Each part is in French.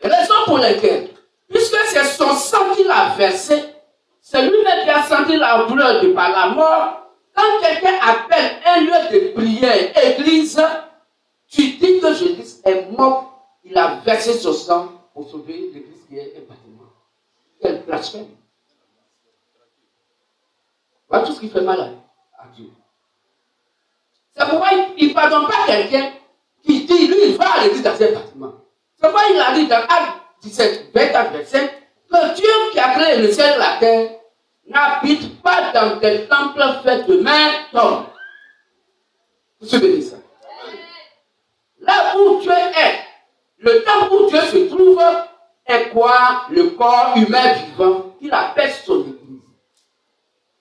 Raison pour laquelle, puisque c'est son sang qu'il a versé, c'est lui-même qui a senti la douleur de par la mort. Quand quelqu'un appelle un lieu de prière, église, tu dis que Jésus est mort, il a versé son sang pour sauver l'église qui est un bâtiment. Quel blasphème. Voilà tout ce qui fait mal à Dieu. C'est pourquoi il ne pardonne pas quelqu'un qui dit, lui, il va à l'église dans un bâtiment. C'est pourquoi il a dit dans Acte 17, 24, 25, que Dieu qui a créé le ciel et la terre n'habite pas dans des temples faits de mains d'hommes. Vous savez ça? Là où Dieu est, le temple où Dieu se trouve, est quoi? Le corps humain vivant qu'il appelle son église.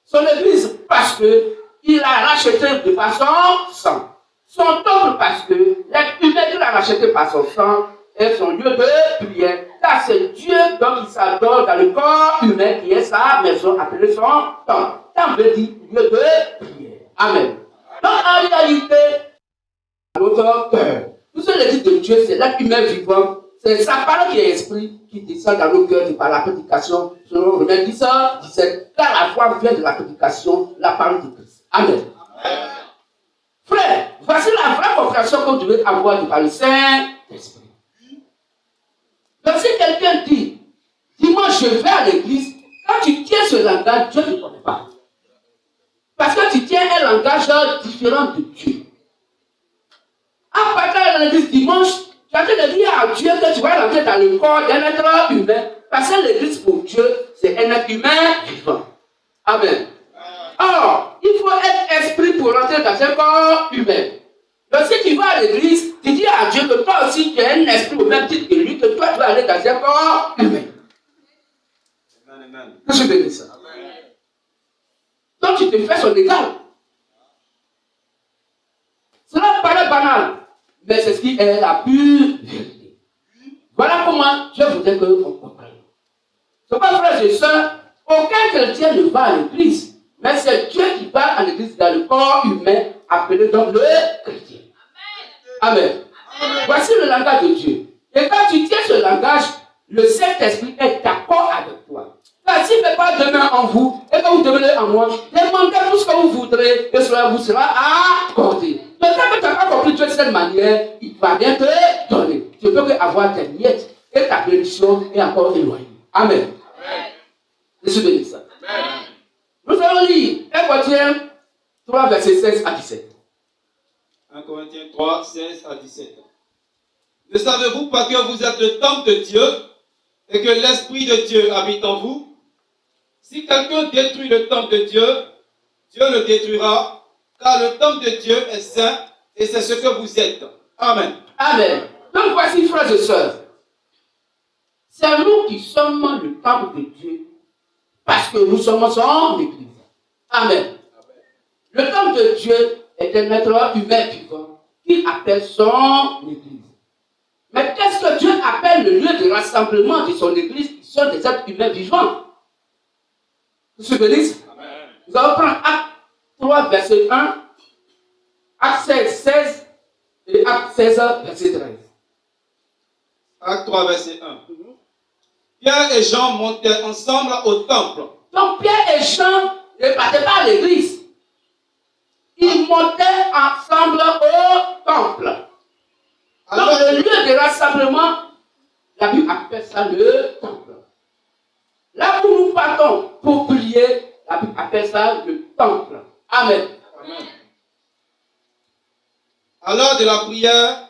Son église parce que il a racheté de par son sang. Son temple parce que l'être humain qu'il a racheté par son sang est son lieu de prière. Car c'est Dieu dont il s'adore dans le corps humain qui est sa maison appelée son temple. Temple veut dire lieu de prière. Amen. Donc en réalité, notre cœur, tout ce l'église de Dieu, c'est l'être humain vivant. C'est sa parole qui est esprit qui descend dans nos cœurs par la prédication, selon Romains 17. Car la foi vient de la prédication, la parole de Christ. Amen. Amen. Frère, voici la vraie compréhension que vous devez avoir par le Saint-Esprit. Donc si quelqu'un dit, dis-moi je vais à l'église, quand tu tiens ce langage, Dieu ne te connaît pas. Parce que tu tiens un langage différent de Dieu. En partant à l'église dimanche, tu as de dire à Dieu que tu vas rentrer dans le corps d'un être humain. Parce que l'église pour Dieu, c'est un être humain vivant. Amen. Or, il faut être esprit pour rentrer dans un corps humain. Donc si tu vas à l'église, tu dis à Dieu que toi aussi tu es un esprit au même titre que lui, que toi tu vas aller dans un corps humain. Amen. Que je bénisse ça. Amen. Donc tu te fais son égal. Cela paraît banal, mais c'est ce qui est la pure vérité. Voilà comment je voudrais qu'on comprenne. C'est pas, frères et sœurs, aucun chrétien ne va à l'église, mais c'est Dieu qui va à l'église dans le corps humain, appelé donc le chrétien. Amen. Amen. Voici le langage de Dieu. Et quand tu tiens ce langage, le Saint-Esprit est d'accord avec toi. Car s'il ne met pas de main en vous, et que vous devenez en moi, demandez tout ce que vous voudrez, et cela vous sera accordé. Donc, quand tu n'as pas compris de cette manière, il va bien te donner. Tu peux avoir tes miettes, et ta bénédiction est encore éloignée. Amen. Amen. Je suis béni ça. Amen. Nous allons lire 1 Corinthiens 3, versets 16 à 17. 1 Corinthiens 3, 16 à 17. Ne savez-vous pas que vous êtes le temple de Dieu et que l'Esprit de Dieu habite en vous? Si quelqu'un détruit le temple de Dieu, Dieu le détruira, car le temple de Dieu est saint et c'est ce que vous êtes. Amen. Amen. Donc voici, frères et sœurs, c'est nous qui sommes le temple de Dieu parce que nous sommes son église. Amen. Le temple de Dieu est un être humain vivant qu'il appelle son église. Mais qu'est-ce que Dieu appelle le lieu de rassemblement de son église qui sont des êtres humains vivants? Vous vous souvenez? Nous allons prendre Acte 3, verset 1, Acte 16, 16 et Acte 16, verset 13. Acte 3, verset 1. Pierre et Jean montaient ensemble au temple. Donc Pierre et Jean ne partaient pas à l'église. Ils montaient ensemble au temple. Donc le lieu de rassemblement, la Bible appelle ça le temple. Là où nous partons pour prier, la Bible appelle ça le temple. Amen. Amen. À l'heure de la prière,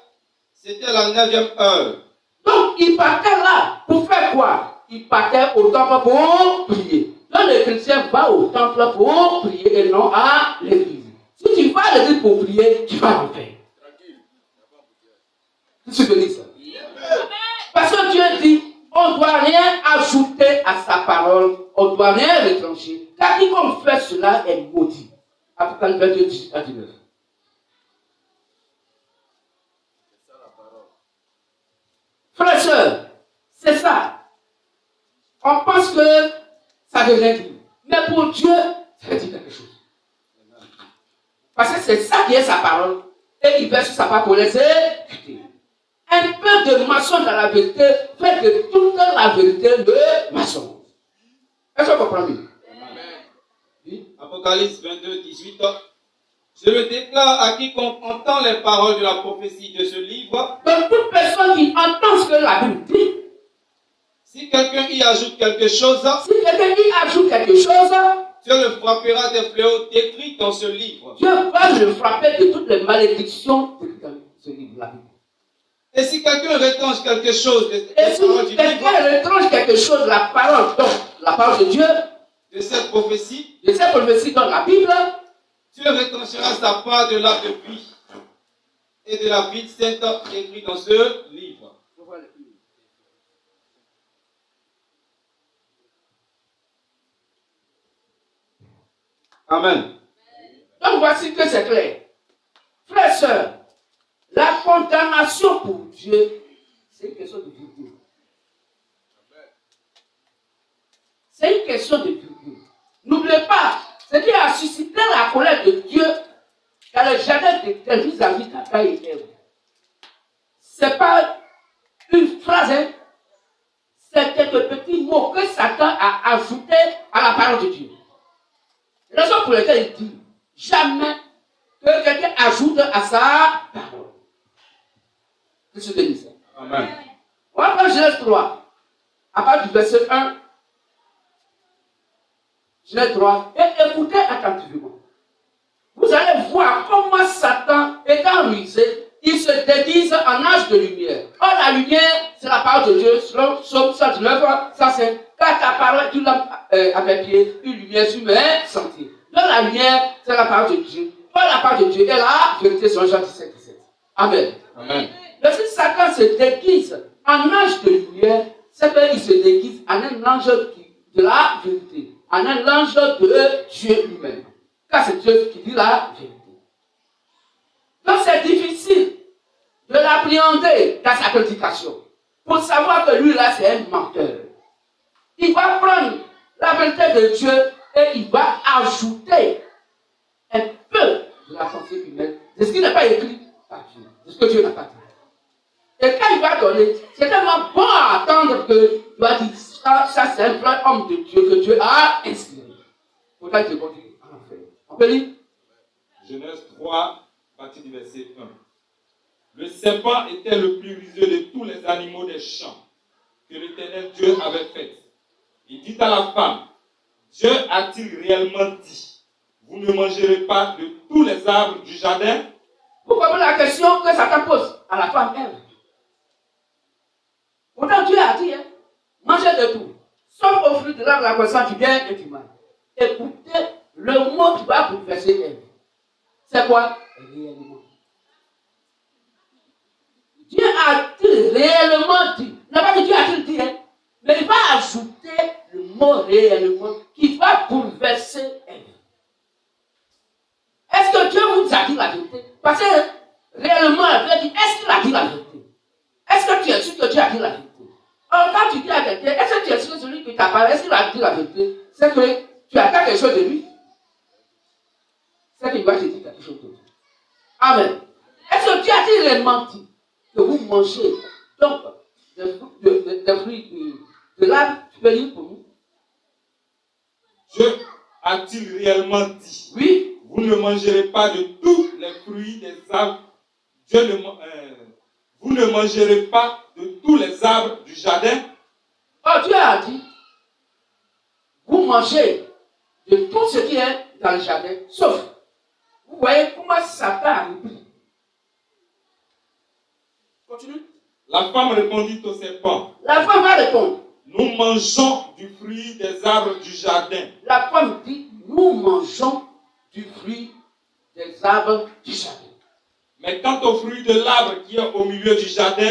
c'était la 9e heure. Donc ils partaient là pour faire quoi? Ils partaient au temple pour prier. Donc le chrétien va au temple pour prier et non à l'église. Si tu vas à l'église pour prier, tu vas en faire. Tu veux ça? Parce que Dieu dit, on ne doit rien ajouter à sa parole, on ne doit rien retrancher. Car quiconque fait cela est maudit. Apocalypse 22, 18 à 19. Frères et sœurs, c'est ça. On pense que ça devrait dire. Mais pour Dieu, ça veut dire quelque chose. Parce que c'est ça qui est sa parole. Et il verse sa parole pour les exécuter. Un peu de maçon dans la vérité fait de toute la vérité le maçon. Est-ce que vous comprenez? Oui. Apocalypse 22, 18. Je le déclare à quiconque entend les paroles de la prophétie de ce livre. Donc toute personne qui entend ce que la Bible dit, si quelqu'un y ajoute quelque chose, Dieu le frappera des fléaux décrits dans ce livre. Dieu va le frapper de toutes les malédictions décrites dans ce livre, la Bible. Et si quelqu'un retranche quelque chose de la parole de Dieu, de cette prophétie dans la Bible, Dieu retranchera sa part de l'arbre de vie et de la vie sainte écrit dans ce livre. Amen. Donc voici que c'est clair. Frères et sœurs, la condamnation pour Dieu, c'est une question de virgule. C'est une question de virgule. N'oubliez pas, ce qui a suscité la colère de Dieu dans le jardin d'Éden vis-à-vis d'Adam et Ève. Ce n'est pas une phrase, hein? C'est quelques petits mots que Satan a ajoutés à la parole de Dieu. La raison pour laquelle il dit jamais que quelqu'un ajoute à sa parole. Que se bénisse. Amen. On va prendre Genèse 3, à partir du verset 1. Genèse 3, et écoutez attentivement. Vous allez voir comment Satan, étant rusé, il se déguise en âge de lumière. Or, la lumière, c'est la parole de Dieu, selon Psaume 119, 105. Car ta parole, tu l'as à mes pieds, une lumière sur mes sentiers. Donc, la lumière, c'est la parole de Dieu. Or, la parole de Dieu est la vérité, selon Jean 17, 17. Amen. Amen. Lorsque Satan se déguise en ange de lumière, c'est qu'il se déguise en un ange de la vérité, en un ange de Dieu lui-même. Car c'est Dieu qui dit la vérité. Donc c'est difficile de l'appréhender dans sa prédication. Pour savoir que lui là c'est un menteur. Il va prendre la vérité de Dieu et il va ajouter un peu de la pensée humaine. C'est ce qui n'est pas écrit par Dieu. C'est ce que Dieu n'a pas dit. Et quand il va donner, c'est tellement bon à attendre que il va dire ça c'est un vrai homme de Dieu que Dieu a inspiré. Pourtant il te continue en enfer. On peut lire Genèse 3, à partir du verset 1. Le serpent était le plus rusé de tous les animaux des champs que l'Éternel Dieu avait fait. Il dit à la femme, Dieu a-t-il réellement dit, vous ne mangerez pas de tous les arbres du jardin? Vous comprenez la question que Satan pose à la femme Ève. Pourtant Dieu a dit, mangez de tout, sauf au fruit de l'arbre de la connaissance du bien et du mal. Écoutez le mot qui va bouleverser Ève. C'est quoi? Réellement. Dieu a-t-il réellement dit? Il n'a pas dit Dieu a-t-il dit, mais il va ajouter le mot réellement qui va bouleverser Ève. Est-ce que Dieu vous a dit la vérité? Parce que réellement, elle veut dire, est-ce qu'il a dit la vérité? Est-ce que tu es sûr que Dieu a dit la vérité? Alors quand tu dis à quelqu'un, est-ce que tu es sûr que celui qui t'a parlé, est-ce qu'il a dit la vérité? C'est que tu attends quelque chose de lui. C'est qu'il va te dire quelque chose de lui. Amen. Est-ce que Dieu a-t-il réellement dit que vous mangez donc des fruits de l'arbre? Tu peux lire pour nous? Dieu a-t-il réellement dit? Oui. Vous ne mangerez pas de tous les fruits des arbres. Vous ne mangerez pas de tous les arbres du jardin. Oh, Dieu a dit, vous mangez de tout ce qui est dans le jardin, sauf, vous voyez comment Satan a repris. Continue. La femme répondit au serpent. La femme va répondre. Nous mangeons du fruit des arbres du jardin. La femme dit, nous mangeons du fruit des arbres du jardin. Mais quant au fruit de l'arbre qui est au milieu du jardin,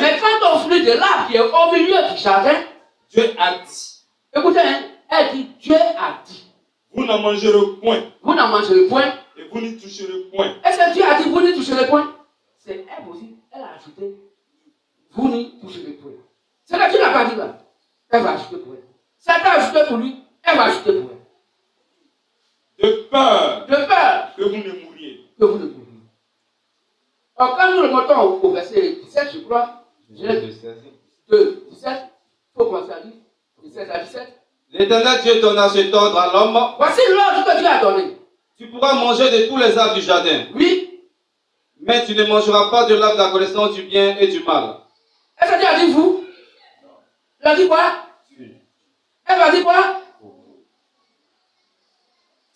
Dieu a dit. Écoutez, elle dit, Dieu a dit. Vous n'en mangerez point. Vous n'en mangerez point. Et vous n'y toucherez point. Est-ce que Dieu a dit, vous n'y toucherez point? C'est elle aussi, elle a ajouté, vous n'y toucherez point. C'est là que Dieu n'a pas dit là. Elle va ajouter pour elle. Satan a ajouté pour lui, elle va ajouter pour elle. De peur que vous ne mouriez. Alors, quand nous remontons au verset 17, je crois, Genèse 2, 17. Il faut commencer à lire. 17 à 17. L'Éternel Dieu donna cet ordre à l'homme. Voici l'ordre que Dieu a donné. Tu pourras manger de tous les arbres du jardin. Oui. Mais tu ne mangeras pas de l'arbre de la connaissance du bien et du mal. Est-ce que Dieu a dit vous? Il a dit quoi? Elle va dire quoi?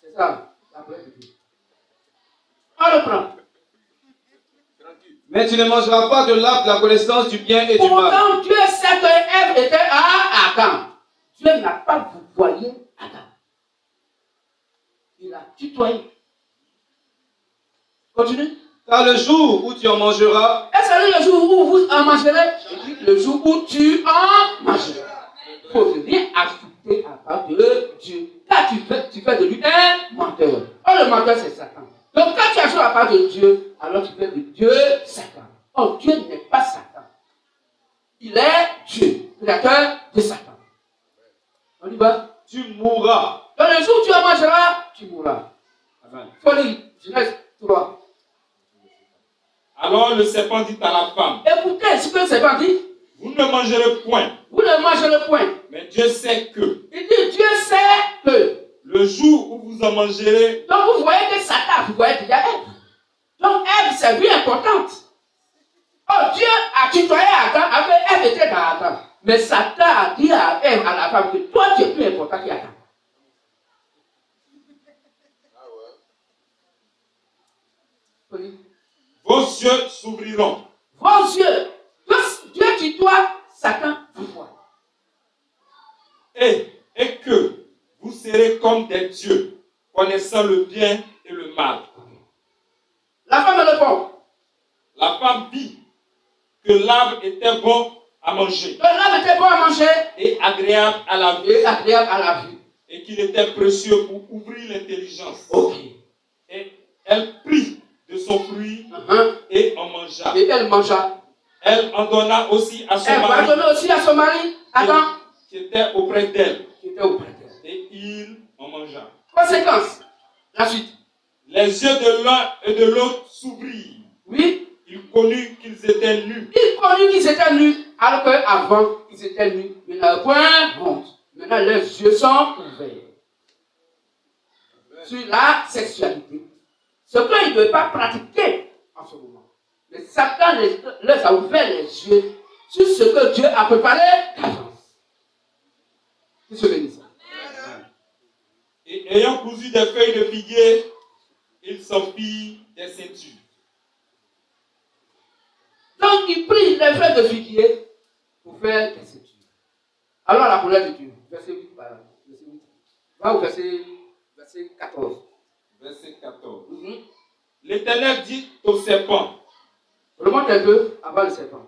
C'est ça, la prière de Dieu. On le prend. Mais tu ne mangeras pas de l'arbre de la connaissance du bien et du mal. Pourtant, Dieu sait que Ève était à Adam. Dieu n'a pas vouvoyé Adam. Il a tutoyé. Continue. Car le jour où tu en mangeras, est-ce que le jour où vous en mangerez? Le jour où tu en mangeras. Il ne faut rien ajouter à part de Dieu. Là, tu fais de lui un menteur. Oh, le menteur, c'est Satan. Donc, quand tu ajoutes à part de Dieu, alors tu fais de Dieu Satan. Oh, Dieu n'est pas Satan. Il est Dieu, créateur de Satan. On y va? tu mourras. Dans le jour où tu en mangeras, tu mourras. Amen. Faut lire Genèse 3. Alors le serpent dit à la femme, Écoutez ce que le serpent dit. vous ne mangerez point. Vous ne mangerez point. Mais Dieu sait que Il dit, Dieu sait que. le jour où vous en mangerez, Donc vous voyez que Satan, vous voyez déjà Ève. Donc Ève, c'est plus importante. Oh, Dieu a tutoyé Adam, avec Ève était dans Adam. Mais Satan a dit à Ève, à la femme, que toi tu es plus important qu'Adam. vos yeux s'ouvriront. Vos yeux, Dieu tutoie, Satan vous voit. Et que vous serez comme des dieux, connaissant le bien et le mal. La femme répond. La femme vit que l'arbre était bon à manger Donc l'arbre était bon à manger et agréable à la vue, et agréable à la vue. et qu'il était précieux pour ouvrir l'intelligence. Ok. Et elle prit de son fruit et en mangea. Et elle mangea. Elle en donna aussi à son Elle va mari donner aussi à son mari, Adam, qui était auprès d'elle. qui était auprès d'elle. Et il en mangea. Conséquence. La suite. Les yeux de l'un et de l'autre s'ouvrirent. Oui. Il connut qu'ils étaient nus. Il connut qu'ils étaient nus, alors qu'avant, ils étaient nus. Mais ils n'avaient point honte. Maintenant, leurs yeux sont ouverts. Sur la sexualité. Ce qu'ils ne devaient pas pratiquer en ce moment. Mais Satan leur a ouvert les yeux sur ce que Dieu a préparé d'avance. Qui se bénisse. Et ayant cousu des feuilles de figuier, il s'en fit des ceintures. Donc, il prit les feuilles de figuier pour faire des ceintures. Alors, la colère de Dieu, verset 8, verset 8. Va au verset 14. Verset 14. L'Éternel dit au serpent. Remonte un peu avant le serpent.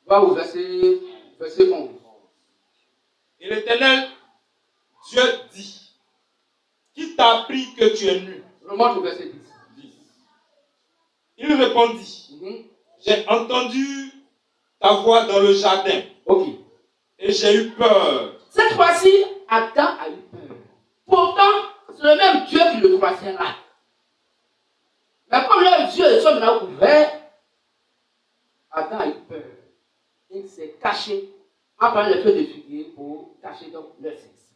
Va au verset 11. Et l'Éternel, Dieu dit, qui t'a appris que tu es nu? Remonte au verset 10. Il répondit, j'ai entendu ta voix dans le jardin. Ok. Et j'ai eu peur. Cette fois-ci, Adam a eu peur. Pourtant, c'est le même Dieu qui le croisait là. Mais comme leurs yeux sont maintenant ouverts, Adam a eu peur. Il s'est caché en prenant les feuilles de figuier pour cacher donc leur sexe.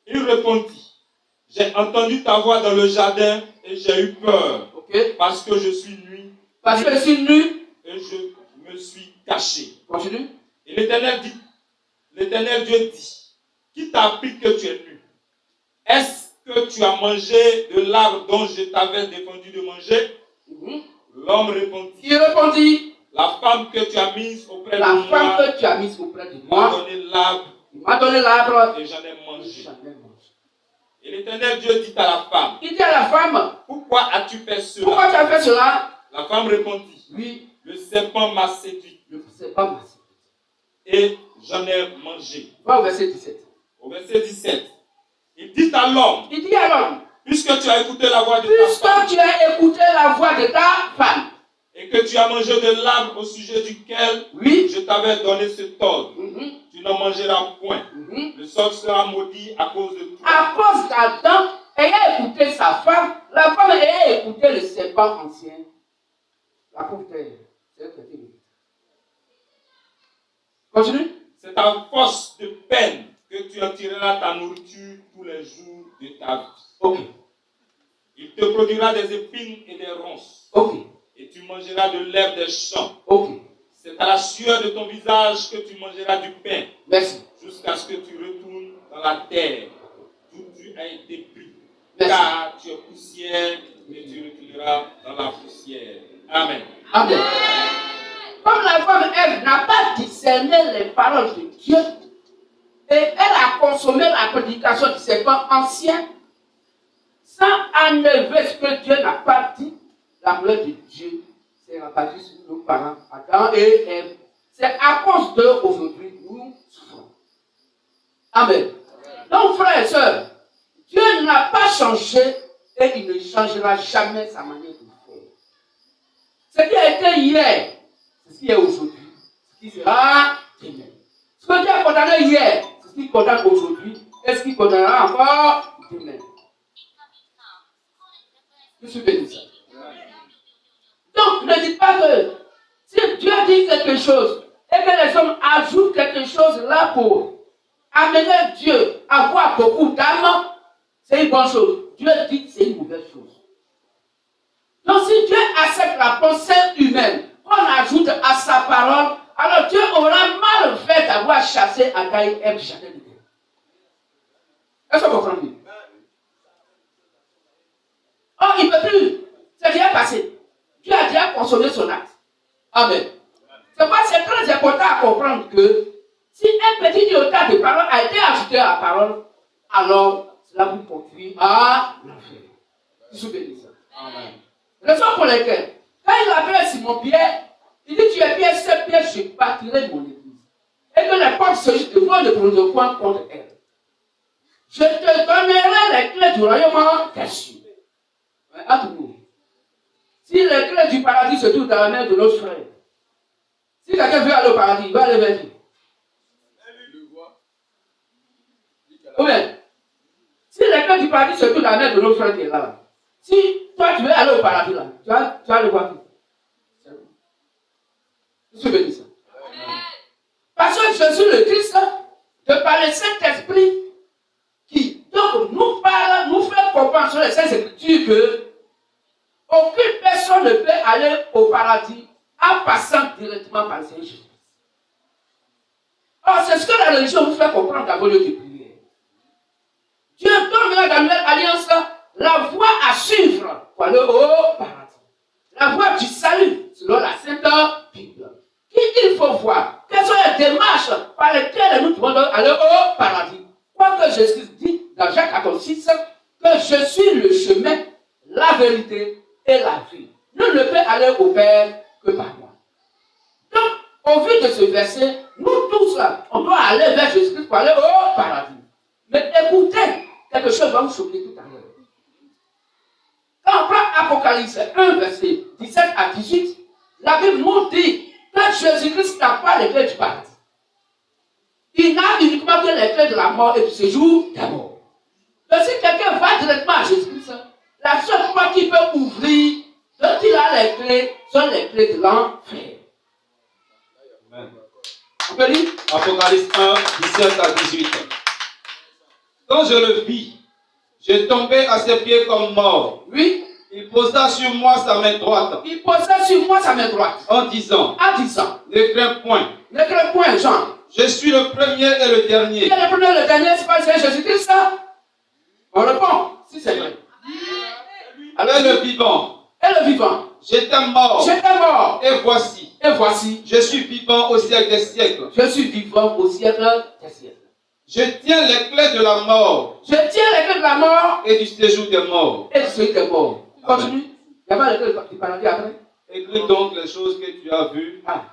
Il répondit, j'ai entendu ta voix dans le jardin et j'ai eu peur. Ok. Parce que je suis nu. Parce que je suis nu. Et je me suis caché. Continue. Et l'Éternel Dieu dit, qui t'a appris que tu es nu? Est-ce que tu as mangé de l'arbre dont je t'avais défendu de manger? L'homme répondit, Il répondit, la femme que tu as mise auprès de la moi femme que tu as mise auprès de m'a moi, donné l'arbre il m'a donné l'arbre et j'en ai mangé. j'en ai mangé. Et l'Éternel Dieu dit à la femme, Il dit à la femme, pourquoi as-tu fait cela? pourquoi tu as fait cela? La femme répondit, Oui, le serpent m'a séduit je ne sais pas ma séduite. et j'en ai mangé. Va au verset 17. Au verset 17, il dit à l'homme, Il dit à l'homme, puisque tu as écouté la voix de ta puisque femme tu as écouté la voix de ta femme, et que tu as mangé de l'arbre au sujet duquel oui, je t'avais donné cet ordre, tu n'en mangeras point. Le sol sera maudit à cause de toi. À cause qu'Adam ayant écouté sa femme, la femme ayant écouté le serpent ancien. La pauvre terre, c'est elle qui a été maudite. Continue. C'est à force de peine que tu attireras ta nourriture tous les jours de ta vie. Ok. Il te produira des épines et des ronces. Ok. Et tu mangeras de l'herbe des champs. Ok. C'est à la sueur de ton visage que tu mangeras du pain. Merci. Jusqu'à ce que tu retournes dans la terre d'où tu as été pris. Merci. Car tu es poussière et tu retourneras dans la poussière. Amen. Amen. Comme la femme Ève n'a pas discerné les paroles de Dieu et elle a consommé la prédication du serpent ancien sans enlever ce que Dieu n'a pas dit, la gloire de Dieu s'est rabattue sur nos parents Adam et Ève. C'est à cause d'eux aujourd'hui nous souffrons. Amen. Donc frères et sœurs, Dieu n'a pas changé et il ne changera jamais sa manière de faire. Ce qui a été hier, c'est ce qui est aujourd'hui, ce qui sera demain. Ce que Dieu a condamné hier, c'est ce qu'il condamne aujourd'hui et ce qu'il condamnera encore demain. Je suis béni ça. Donc ne dites pas que si Dieu dit quelque chose et que les hommes ajoutent quelque chose là pour amener Dieu à avoir beaucoup d'âmes, c'est une bonne chose. Dieu dit que c'est une mauvaise chose. Donc si Dieu accepte la pensée humaine qu'on ajoute à sa parole, alors Dieu aura mal fait d'avoir chassé Adam et Ève jamais de Dieu. Est-ce que vous comprenez? Oh, il ne peut plus. C'est déjà passé. Dieu a déjà consommé son acte. Amen. C'est pourquoi c'est très important à comprendre que si un petit iota de parole a été ajouté à la parole, alors cela vous conduit à l'enfer. Je suis béni ça. Amen. Raison pour laquelle, quand il appelle Simon-Pierre, il dit tu es Pierre, c'est Pierre, je bâtirai mon église. Et que les portes se ne prendront point contre elle. Je te donnerai les clés du royaume des cieux. À tout le monde. Si les clés du paradis se trouvent dans la main de notre frère, si quelqu'un veut aller au paradis, il va aller vers lui. Ou bien, si les clés du paradis se trouvent dans la main de notre frère qui est là, si toi tu veux aller au paradis là, tu vas le voir. Je suis béni ça. Parce que je suis le Christ de par le Saint-Esprit qui donc nous parle, nous fait comprendre sur les Saintes Écritures que aucune personne ne peut aller au paradis en passant directement par le Seigneur Jésus. Or, c'est ce que la religion vous fait comprendre dans vos lieux de prière. Dieu donne dans la nouvelle alliance la voie à suivre pour aller au paradis. La voie du salut, selon la Sainte Bible. Il faut voir quelles sont les démarches par lesquelles nous devons aller au paradis. Quoique Jésus dit dans Jean 14,6 que je suis le chemin, la vérité et la vie. Nous ne pouvons aller au Père que par moi. Donc, au vu de ce verset, nous tous là, on doit aller vers Jésus-Christ pour aller au paradis. Mais écoutez, quelque chose va vous choquer tout à l'heure. Quand on prend Apocalypse 1, verset 17 à 18, la Bible nous dit que Jésus-Christ n'a pas les clés du paradis. Il n'a uniquement que les clés de la mort et du séjour de la mort. Donc si quelqu'un va directement à Jésus-Christ, la seule porte qu'il peut ouvrir, dont il a les clés, sont les clés de l'enfer. Amen. On peut lire? Apocalypse 1, 17 à 18. Quand je le vis, je tombais à ses pieds comme mort. Oui. Il posa sur moi sa main droite. Il posait sur moi sa main droite. En disant, ne crains point. Ne crains point, Jean. Je suis le premier et le dernier. Qui est le premier et le dernier? C'est pas le Seigneur Jésus-Christ, ça? On répond, si c'est vrai. Alors le vivant. Et le vivant. J'étais mort. J'étais mort. Et voici. Et voici. Je suis vivant au siècle des siècles. Je suis vivant au siècle des siècles. Je tiens les clés de la mort. Je tiens les clés de la mort. Et du séjour des morts. Et du séjour des morts. Continue. Il n'y a pas les clés du paradis après. Écris donc les choses que tu as vues. Ah.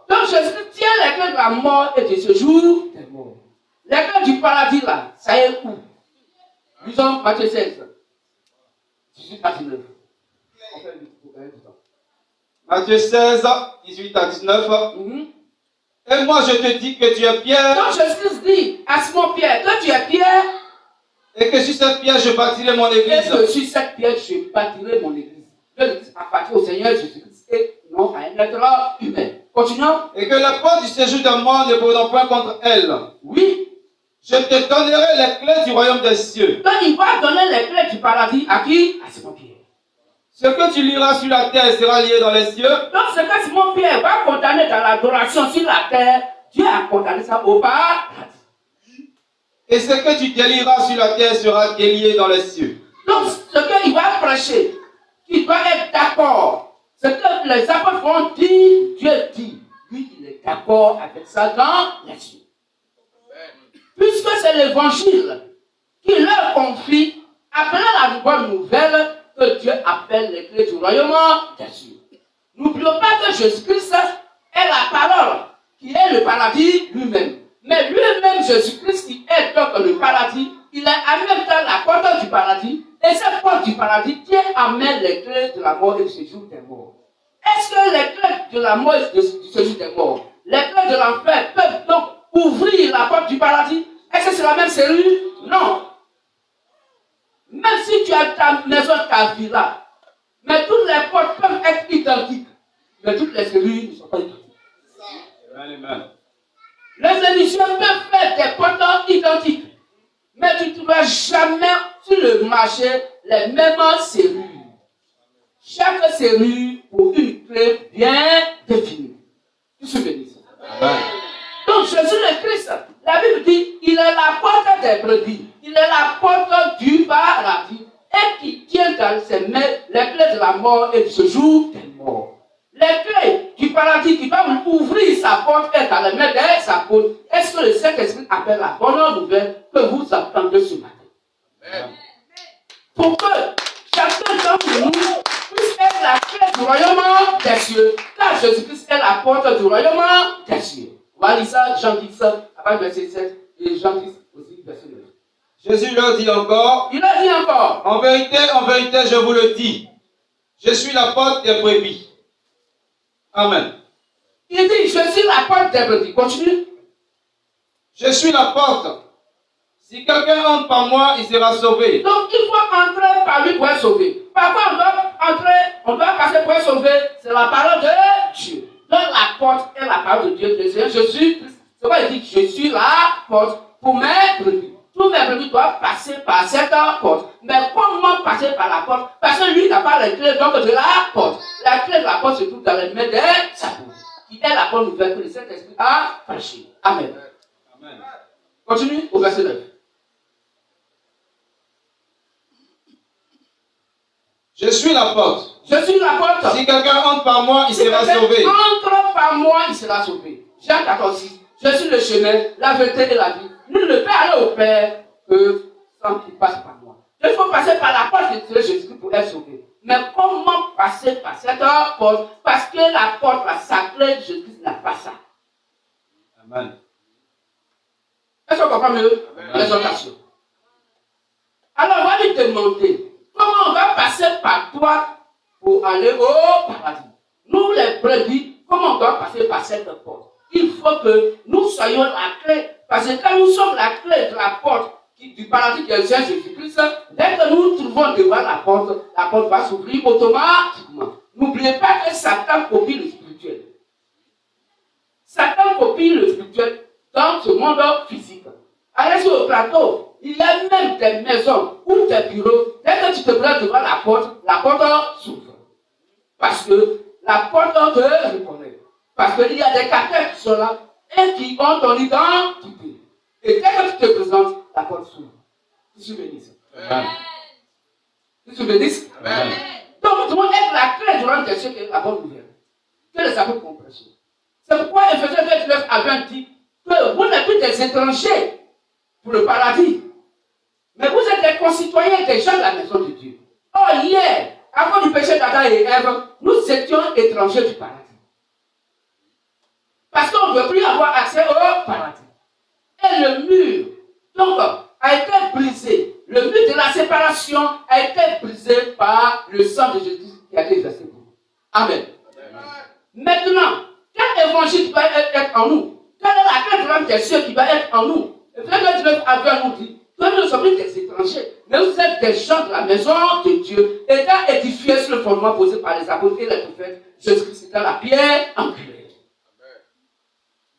Donc Jésus tient les clés de la mort et du séjour des morts. Les clés du paradis là, ça est où? Lisons Matthieu 16. 18 à 19. On fait du temps. Matthieu 16, 18 à 19. Et moi, je te dis que tu es Pierre, Donc Jésus-Christ dit à Simon-Pierre que tu es Pierre, et que sur cette pierre, je bâtirai mon et église. que sur cette pierre, je bâtirai mon église. L'église appartient au Seigneur Jésus-Christ et non à un être humain. Continuons. Et que les portes du séjour de mort ne pourront point contre elle. Oui. Je te donnerai les clés du royaume des cieux. Donc il va donner les clés du paradis à qui? À Simon-Pierre. Ce que tu liras sur la terre sera lié dans les cieux. Donc ce que Simon-Pierre va condamner dans l'adoration sur la terre, Dieu a condamné ça au paradis. Et ce que tu délieras sur la terre sera délié dans les cieux. Donc ce qu'il va prêcher, il doit être d'accord. Ce que les apôtres vont dire, Dieu dit. Lui, il est d'accord avec ça dans les cieux. Puisque c'est l'évangile qui leur confie, après la bonne nouvelle que Dieu appelle les clés du royaume des cieux. N'oublions pas que Jésus-Christ est la parole qui est le paradis lui-même. Mais lui-même, Jésus-Christ, qui est donc le paradis, il est en même temps la porte du paradis. Et cette porte du paradis, Dieu amène les clés de la mort et du séjour des morts. Est-ce que les clés de la mort et du séjour des morts, les clés de l'enfer peuvent donc ouvrir la porte du paradis? Est-ce que c'est la même cellule? Non. Même si tu as ta maison, ta villa, mais toutes les portes peuvent être identiques. Mais toutes les cellules ne sont pas identiques. Amen. Les éditions peuvent faire des portes identiques. Mais tu ne trouveras jamais sur le marché les mêmes cellules. Chaque cellule pour une clé bien définie. Tu te souviens ça? Donc Jésus le Christ, la Bible dit, il est la porte des brebis. Il est la porte du paradis. Et qui tient dans ses mains les clés de la mort et du séjour des morts. Les clés du paradis qui va ouvrir sa porte est dans les mains de sa porte. Est-ce que le Saint-Esprit appelle la bonne nouvelle que vous attendez ce matin? Amen. Pour que chacun d'entre nous puisse être la clé du royaume des cieux. Car Jésus-Christ est la porte du royaume des cieux. Voilà ça, Jean 10, après verset 7, et Jean 10 aussi, verset 9. Jésus leur dit encore, il a dit encore, en vérité, je vous le dis, je suis la porte des brebis. Amen. Il dit, je suis la porte des brebis. Continue. Je suis la porte. Si quelqu'un entre par moi, il sera sauvé. Donc il faut entrer par lui pour être sauvé. Parfois on doit passer pour être sauvé. C'est la parole de Dieu. Donc la porte est la parole de Dieu. Jésus, c'est pourquoi il dit, je suis la porte pour mes brebis. Tous mes brebis doivent passer par cette porte. Mais comment passer par la porte? Parce que lui n'a pas les clés donc de la porte. La clé de la porte se trouve dans les mains de sa bouche. Qui est la bonne nouvelle que le Saint-Esprit a prêché. Amen. Amen. Continue au verset 9. Je suis la porte. Je suis la porte. Si quelqu'un entre par moi, il sera sauvé. Entre par moi, il sera sauvé. Jean 14, 6. Je suis le chemin, la vérité et la vie. Nous ne pouvons aller au Père que sans qu'il passe par moi. Il faut passer par la porte de Jésus pour être sauvé. Mais comment passer par cette porte? Parce que la porte, la sacrée de Jésus n'a pas ça. Amen. Est-ce qu'on comprend mieux l'exhortation? Alors on va lui demander comment on va passer par toi pour aller au paradis. Nous les brebis, comment on doit passer par cette porte? Il faut que nous soyons la clé. Parce que quand nous sommes la clé de la porte du paradis qui est le Seigneur Jésus-Christ, dès que nous nous trouvons devant la porte va s'ouvrir automatiquement. N'oubliez pas que Satan copie le spirituel. Satan copie le spirituel dans ce monde physique. Allez sur le plateau, il y a même des maisons ou des bureaux. Dès que tu te prends devant la porte s'ouvre. Parce que la porte te reconnaît. Parce qu'il y a des capteurs qui sont là et qui ont ton identité. Et dès que tu te présentes, la porte s'ouvre. Tu te bénisses. Tu te bénisses. Donc nous devons être la clé du royaume des cieux qui est la bonne nouvelle. Que les apôtres comprennent. C'est pourquoi Ephésiens 29 à 20 dit que vous n'êtes plus des étrangers pour le paradis. Mais vous êtes des concitoyens des gens de la maison de Dieu. Or hier, à cause du péché d'Adam et Ève, nous étions étrangers du paradis. Parce qu'on ne veut plus avoir accès au paradis. Et le mur, donc, a été brisé. Le mur de la séparation a été brisé par le sang de Jésus qui a été versé pour nous. Amen. Maintenant, quel évangile doit être en nous? quelle est la clé du royaume des cieux qui va être en nous? Ephésiens 19 à 20 nous dit que nous ne sommes plus des étrangers, mais vous êtes des gens de la maison de Dieu, étant édifiés sur le fondement posé par les apôtres et les prophètes, Jésus-Christ étant la pierre angulaire.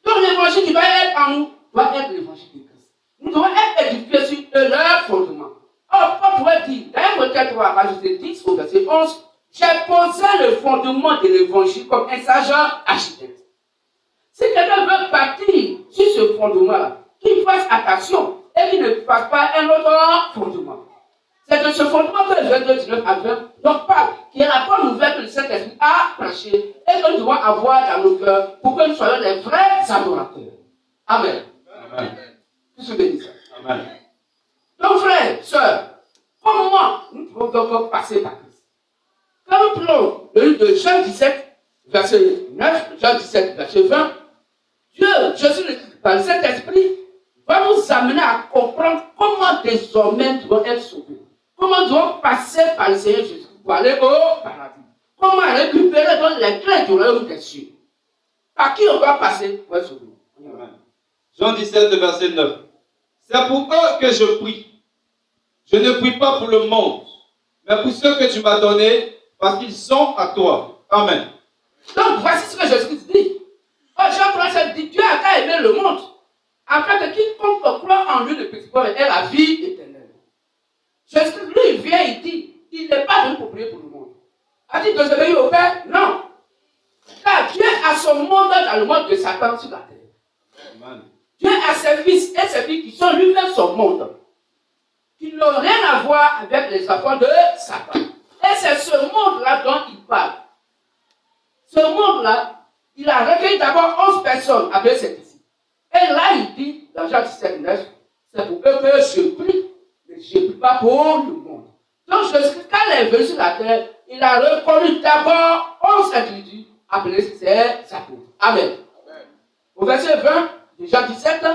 Donc l'évangile qui doit être en nous doit être l'évangile de Christ. Nous devons être édifiés sur leur fondement. Or, Paul pourrait dire, dans 1 Corinthiens 3, verset 10 au verset 11, j'ai posé le fondement de l'évangile comme un sage architecte. Si quelqu'un veut bâtir sur ce fondement-là, qu'il fasse attention et qu'il ne fasse pas un autre fondement. C'est de ce fondement que le verset 19 à 20 donc parle, qui est la bonne nouvelle que le Saint-Esprit a prêché et que nous devons avoir dans nos cœurs pour que nous soyons les vrais adorateurs. Amen. Amen. Que se bénisse. Amen. Donc, frères, sœurs, comment nous pouvons donc passer par Christ? Quand nous prenons le livre de Jean 17, verset 9, Jean 17, verset 20, Dieu, Jésus, par le Saint-Esprit, va nous amener à comprendre comment désormais nous devons être sauvés. Comment nous devons passer par le Seigneur Jésus pour aller au paradis. Comment récupérer donc les clés du royaume des cieux. Par qui on doit passer pour être sauvé? Amen. Jean 17, verset 9. C'est pour eux que je prie. Je ne prie pas pour le monde, mais pour ceux que tu m'as donnés, parce qu'ils sont à toi. Amen. Donc voici ce que Jésus dit. Jean 3 dit, Dieu a qu'à aimer le monde, afin que quiconque croit en lui ne puisse pas ait la vie éternelle. Jésus, lui, il vient, il dit, il n'est pas venu pour prier pour le monde. A-t-il désobéir au Père? Non. Car Dieu a son monde dans le monde de Satan sur la terre. Amen. Dieu a ses fils et ses filles qui sont lui-même son monde, qui n'ont rien à voir avec les enfants de Satan. Et c'est ce monde-là dont il parle. Ce monde-là, il a recueilli d'abord 11 personnes avec ses disciples. Et là, il dit, dans Jean 17, 9, c'est pour eux que je prie, mais je ne prie pas pour le monde. Donc, Jésus, quand il est venu sur la terre, il a reconnu d'abord 11 individus appelés ses apôtres. Amen. Amen. Au verset 20 de Jean 17,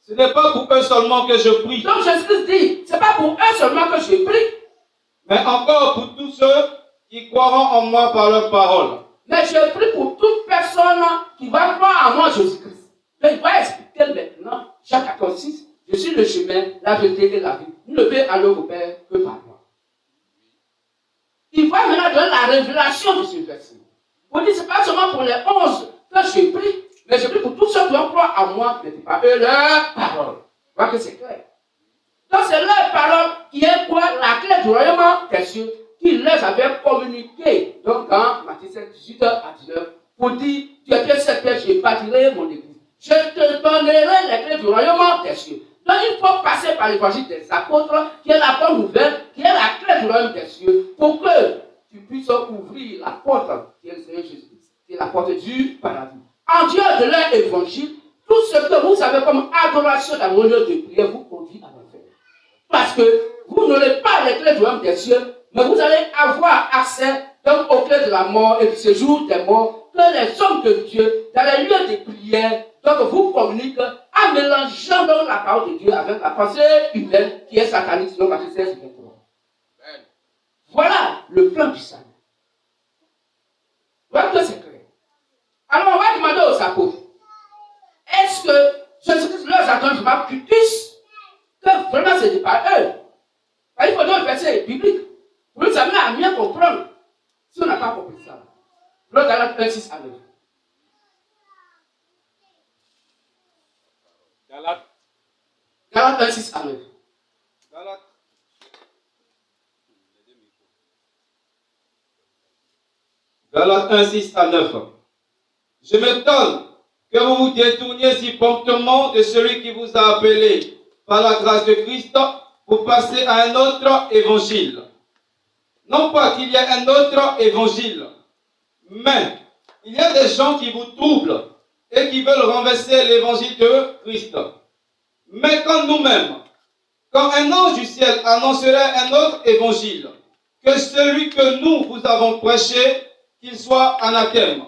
ce n'est pas pour eux seulement que je prie. donc Jésus dit, ce n'est pas pour eux seulement que je prie, mais encore pour tous ceux qui croiront en moi par leur parole. mais je prie pour toute personne qui va croire en moi, Jésus-Christ. Donc, il va expliquer maintenant, Jean 14, 6, je suis le chemin, la vérité et la vie. Vous ne pouvez aller au Père que par moi. Il va maintenant donner la révélation de ce verset. Vous dites, ce n'est pas seulement pour les 11 que je prie, mais je prie pour tous ceux qui vont croire en moi, mais pas eux leur parole. Vous voyez que c'est clair. Donc, c'est leur parole qui est quoi? La clé du royaume des cieux, qui les avait communiqué. Donc, dans Matthieu 7, 18 à 19, pour dire, tu es que cette pierre, je bâtirai mon église. Je te donnerai les clés du royaume des cieux. Donc, il faut passer par l'évangile des apôtres, qui est la bonne nouvelle, qui est la clé du royaume des cieux, pour que tu puisses ouvrir la porte, qui est le Seigneur Jésus-Christ, qui est la porte du paradis. En Dieu de leur évangile, tout ce que vous avez comme adoration dans vos lieux de prière vous conduit à l'enfer. Parce que vous n'aurez pas les clés du royaume des cieux, mais vous allez avoir accès donc aux clés de la mort et du séjour des morts, que les hommes de Dieu, dans les lieux de prière, donc vous communiquent en mélangeant donc la parole de Dieu avec la pensée humaine qui est satanique, selon Matthieu 16, 23. Voilà le plan du salut. Voilà que c'est clair. Alors on va demander aux apôtres, est-ce que Jésus-Christ leur attend vraiment qu'ils puissent, que vraiment ce n'est pas eux? Il faut donc un verset biblique pour nous amener à mieux comprendre si on n'a pas compris ça. L'autre Galates 1, 6 à 9. Galates 1, 6 à 9. Galates 1, 6 à 9. Je m'étonne que vous vous détourniez si promptement de celui qui vous a appelé par la grâce de Christ pour passer à un autre évangile. Non pas qu'il y ait un autre évangile, mais il y a des gens qui vous troublent et qui veulent renverser l'évangile de Christ. Mais quand nous-mêmes, quand un ange du ciel annoncerait un autre évangile, que celui que nous vous avons prêché, qu'il soit anathème.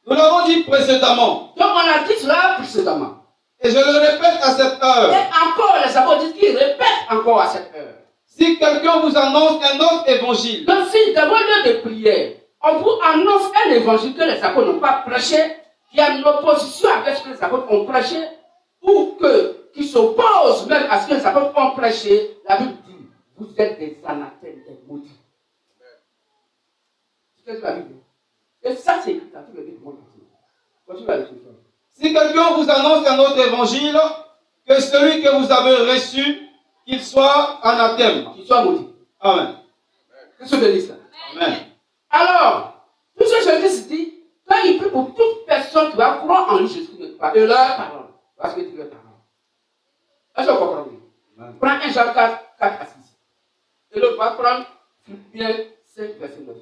Nous l'avons dit précédemment. Donc on a dit cela précédemment. Et je le répète à cette heure. Et encore, les apôtres disent qu'ils répètent encore à cette heure. Si quelqu'un vous annonce un autre évangile, Donc si dans vos lieux de prière, on vous annonce un évangile que les apôtres n'ont pas prêché, qui est en opposition avec ce que les apôtres ont prêché, ou qui s'oppose même à ce que les apôtres ont prêché, la Bible dit, vous êtes des anathèmes, des maudits. C'est ce que la Bible dit. Et ça, c'est écrit dans tout le livre du monde. Continue avec le temps. Si quelqu'un vous annonce un autre évangile que celui que vous avez reçu, qu'il soit anathème. Qu'il soit maudit. Amen. Qu'est-ce que je dis ça? Amen. Alors, tout ce que Jésus dit, quand il prie pour toute personne qui va croire en lui, Jésus-Christ, et leur parole. Parce que dit leur parole. Est-ce que vous comprenez? Prends 1 Jean 4, 4 à 6. Et l'autre va prendre Philippiens 5, verset 9.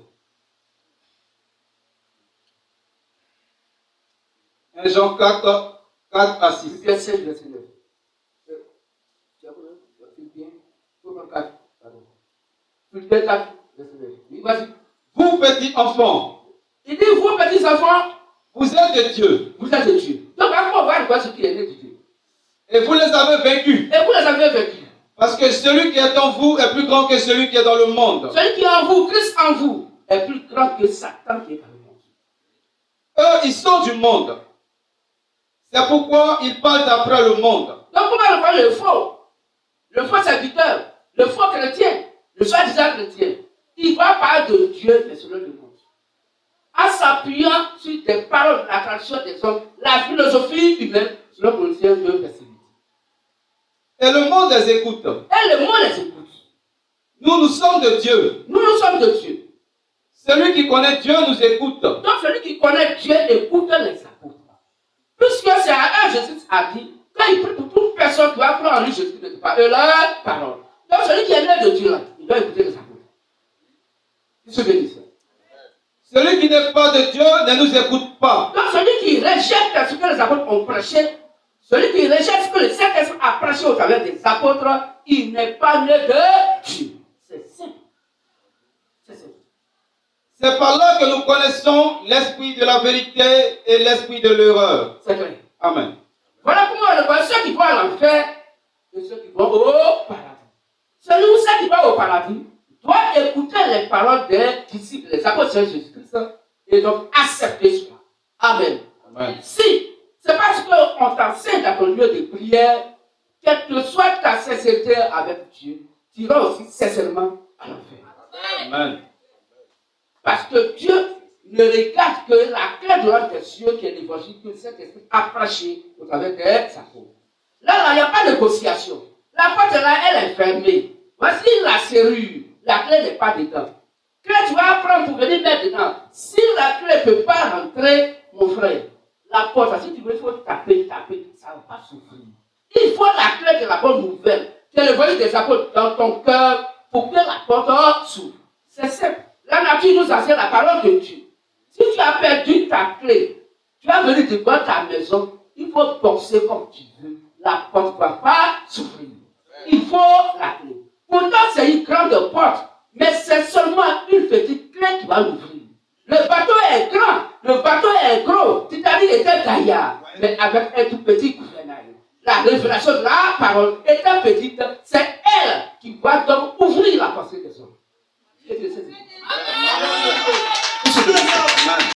1 Jean 4, 4 à 6. Philippiens 5, verset 9. Philippiens 4, pardon. Philippiens 4, verset 9. Oui, vas-y. Vous, petits enfants, Il dit, vous, petits enfants, vous êtes de Dieu. vous êtes de Dieu. Donc, à quoi on va voir ce qui est né de Dieu. Et vous les avez vaincus. Et vous les avez vaincus. Parce que celui qui est en vous est plus grand que celui qui est dans le monde. Celui qui est en vous, Christ en vous, est plus grand que Satan qui est dans le monde. Eux, ils sont du monde. C'est pourquoi ils parlent d'après le monde. Donc, comment on parle le faux serviteur, le faux chrétien, le soi-disant chrétien, il va parler de Dieu, mais selon le monde. En s'appuyant sur des paroles de la tradition des hommes, la philosophie humaine, selon Colossiens 2, verset 8. Et le monde les écoute. Et le monde les écoute. Nous sommes de Dieu. Nous sommes de Dieu. Celui qui connaît Dieu nous écoute. Donc, celui qui connaît Dieu écoute les apôtres. Puisque c'est à eux, Jésus a dit, quand il prie pour toute personne qui va croire en lui, Jésus ne dit pas eux leur parole. Donc, celui qui est né de Dieu, là, il doit écouter les apôtres. Qu'est-ce que je dis ça? Celui qui n'est pas de Dieu ne nous écoute pas. Donc, celui qui rejette ce que les apôtres ont prêché, celui qui rejette ce que le Saint-Esprit a prêché au travers des apôtres, il n'est pas né de Dieu. C'est simple. C'est simple. C'est par là que nous connaissons l'esprit de la vérité et l'esprit de l'erreur. C'est clair. Amen. Voilà comment on le voit, ceux qui vont à l'enfer et ceux qui vont au paradis. Celui ou ceux qui vont au paradis doit écouter les paroles des disciples, les apôtres de Jésus-Christ, et donc accepter cela. Amen. Amen. Si c'est parce qu'on t'enseigne dans ton lieu de prière, quelle que soit ta sincérité avec Dieu, tu iras aussi sincèrement à l'enfer. Amen. Parce que Dieu ne regarde que la clé de l'ordre des cieux qui est l'évangile que le Saint-Esprit a prêché au travers des apôtres. Là, il n'y a pas de négociation. La porte là, elle est fermée. Voici la serrure. La clé n'est pas dedans. Clé, tu vas prendre pour venir mettre dedans. Si la clé ne peut pas rentrer, mon frère, la porte, si tu veux, il faut taper, ça ne va pas s'ouvrir. Il faut la clé de la bonne nouvelle, qui est le volet des apôtres dans ton cœur, pour que la porte s'ouvre. C'est simple. La nature nous enseigne la parole de Dieu. Si tu as perdu ta clé, tu vas venir devant ta maison, il faut penser comme tu veux. La porte ne va pas s'ouvrir. Il faut la clé. Pourtant, c'est une grande porte, mais c'est seulement une petite clé qui va l'ouvrir. Le bateau est grand, le bateau est gros. Titanic était gaillard, mais avec un tout petit gouvernail. La révélation de la parole étant petite, c'est elle qui va donc